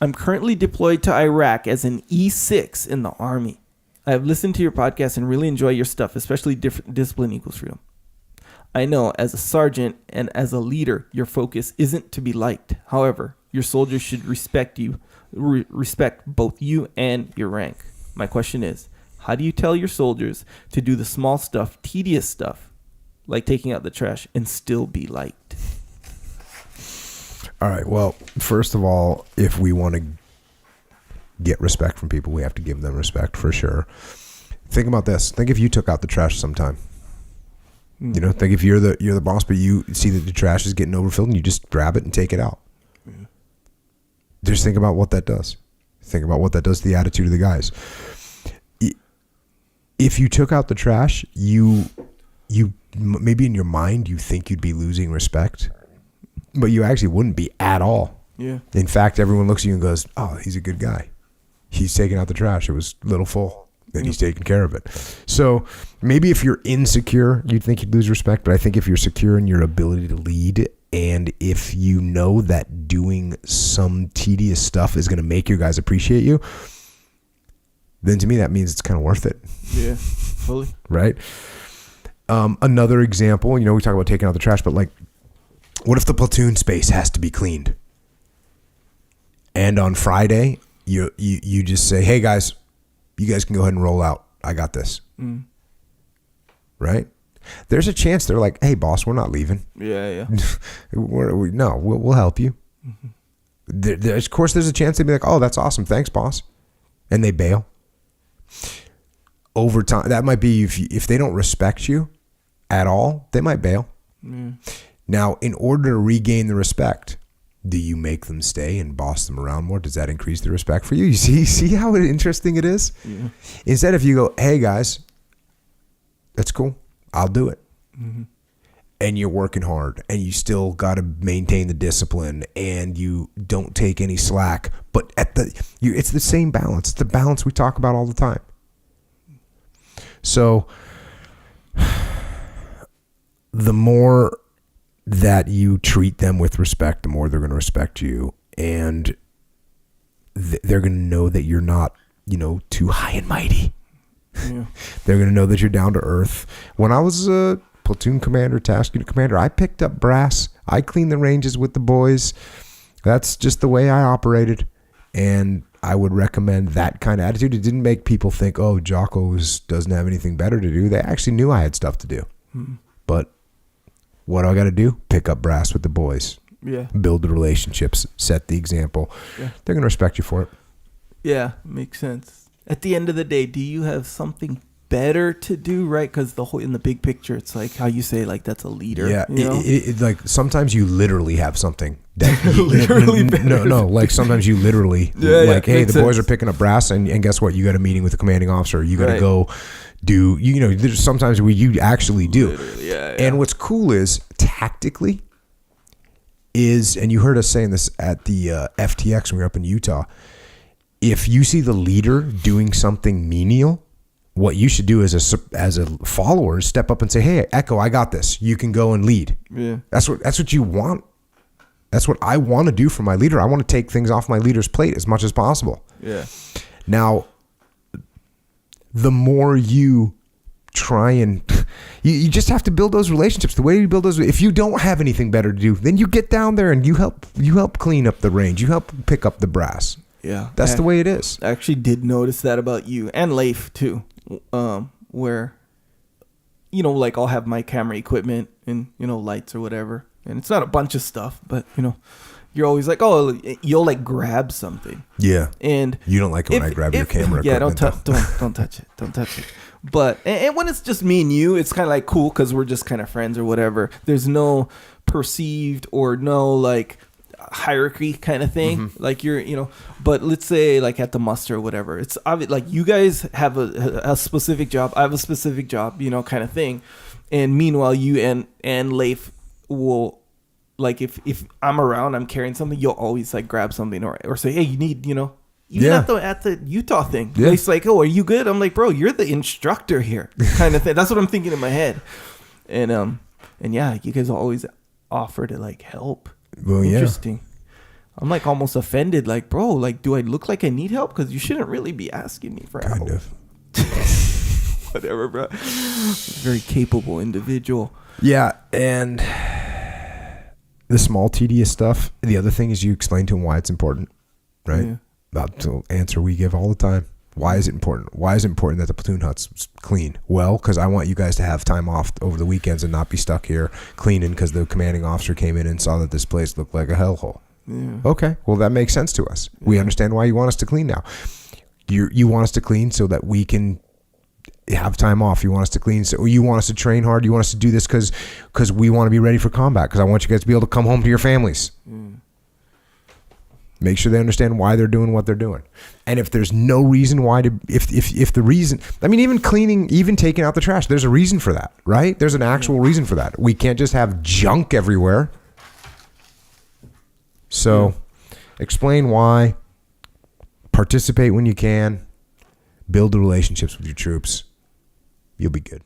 I'm currently deployed to Iraq as an E6 in the Army. I have listened to your podcast and really enjoy your stuff, especially Discipline Equals Freedom. I know as a sergeant and as a leader, your focus isn't to be liked. However, your soldiers should respect you, respect both you and your rank. My question is, how do you tell your soldiers to do the small stuff, tedious stuff, like taking out the trash, and still be liked? All right. Well, first of all, if we want to get respect from people, we have to give them respect for sure. Think about this. Think if you took out the trash sometime. You know, think if you're the boss, but you see that the trash is getting overfilled and you just grab it and take it out. Yeah. Just think about what that does. Think about what that does to the attitude of the guys. If you took out the trash, you maybe in your mind you think you'd be losing respect, but you actually wouldn't be at all. Yeah. In fact, everyone looks at you and goes, "Oh, he's a good guy. He's taking out the trash. It was a little full, and he's taking care of it." So maybe if you're insecure, you'd think you'd lose respect. But I think if you're secure in your ability to lead, and if you know that doing some tedious stuff is going to make your guys appreciate you, then to me that means it's kind of worth it. Yeah, fully. Right? Another example, you know, we talk about taking out the trash, but like, what if the platoon space has to be cleaned? And on Friday, you just say, "Hey guys, you guys can go ahead and roll out. I got this." Right? There's a chance they're like, "Hey boss, we're not leaving." Yeah. We'll help you. Of course, there's a chance they'd be like, "Oh, that's awesome. Thanks, boss." And they bail. Over time, that might be if they don't respect you at all, they might bail. Now, in order to regain the respect, do you make them stay and boss them around more? Does that increase the respect for you? You see how interesting it is? Yeah. Instead, if you go, "Hey guys, that's cool. I'll do it." And you're working hard and you still got to maintain the discipline and you don't take any slack, but it's the same balance. It's the balance we talk about all the time. So the more that you treat them with respect, the more they're going to respect you, and they're going to know that you're not, too high and mighty. Yeah. They're going to know that you're down to earth. When I was a platoon commander, task unit commander, I picked up brass. I cleaned the ranges with the boys. That's just the way I operated, and I would recommend that kind of attitude. It didn't make people think, "Oh, Jocko doesn't have anything better to do." They actually knew I had stuff to do. But what do I got to do? Pick up brass with the boys. Yeah. Build the relationships. Set the example. Yeah. They're going to respect you for it. Yeah, makes sense. At the end of the day, do you have something better to do, right? Because in the big picture, it's like how you say, like, that's a leader. Yeah, like sometimes you literally have something that literally like sometimes you literally hey, the boys are picking up brass, and guess what? You got a meeting with the commanding officer. You got to go do. There's sometimes where you actually do. And what's cool is tactically and you heard us saying this at the FTX when we were up in Utah. If you see the leader doing something menial, what you should do as a follower is step up and say, "Hey, Echo, I got this. You can go and lead." Yeah. That's what you want. That's what I want to do for my leader. I want to take things off my leader's plate as much as possible. Yeah. Now, the more you try and you just have to build those relationships. The way you build those, if you don't have anything better to do, then you get down there and you help clean up the range. You help pick up the brass. Yeah. That's the way it is. I actually did notice that about you and Leif too. Where, like I'll have my camera equipment and, lights or whatever. And it's not a bunch of stuff, but, you're always like, oh, you'll like grab something. Yeah. And you don't like it when I grab your camera. Yeah, don't touch it. Don't touch it. But, and when it's just me and you, it's kind of like cool because we're just kind of friends or whatever. There's no perceived or no like hierarchy kind of thing. Like you're, but let's say like at the muster or whatever, it's obvious, like you guys have a specific job. I have a specific job, kind of thing. And meanwhile, you and Leif will, like, if I'm around, I'm carrying something, you'll always like grab something or say, "Hey, you need, even at the Utah thing." Yeah. It's like, "Oh, are you good?" I'm like, "Bro, you're the instructor here," kind of thing. That's what I'm thinking in my head. And yeah, you guys always offer to like help. Well, interesting. I'm like almost offended. Like, bro, like, do I look like I need help? Because you shouldn't really be asking me for help. Kind of. Whatever, bro. Very capable individual. Yeah, and the small tedious stuff. The other thing is you explain to him why it's important, right? Yeah. That's the answer we give all the time. Why is it important? Why is it important that the platoon hut's clean? Well, because I want you guys to have time off over the weekends and not be stuck here cleaning because the commanding officer came in and saw that this place looked like a hellhole. Yeah. Okay, well, that makes sense to us. We understand why you want us to clean now. You want us to clean so that we can have time off. You want us to clean, so you want us to train hard. You want us to do this because we want to be ready for combat, because I want you guys to be able to come home to your families. Make sure they understand why they're doing what they're doing. And if there's no reason why to, if the reason, I mean, even cleaning, even taking out the trash, there's a reason for that, right? There's an actual reason for that. We can't just have junk everywhere. So explain why, participate when you can, build the relationships with your troops. You'll be good.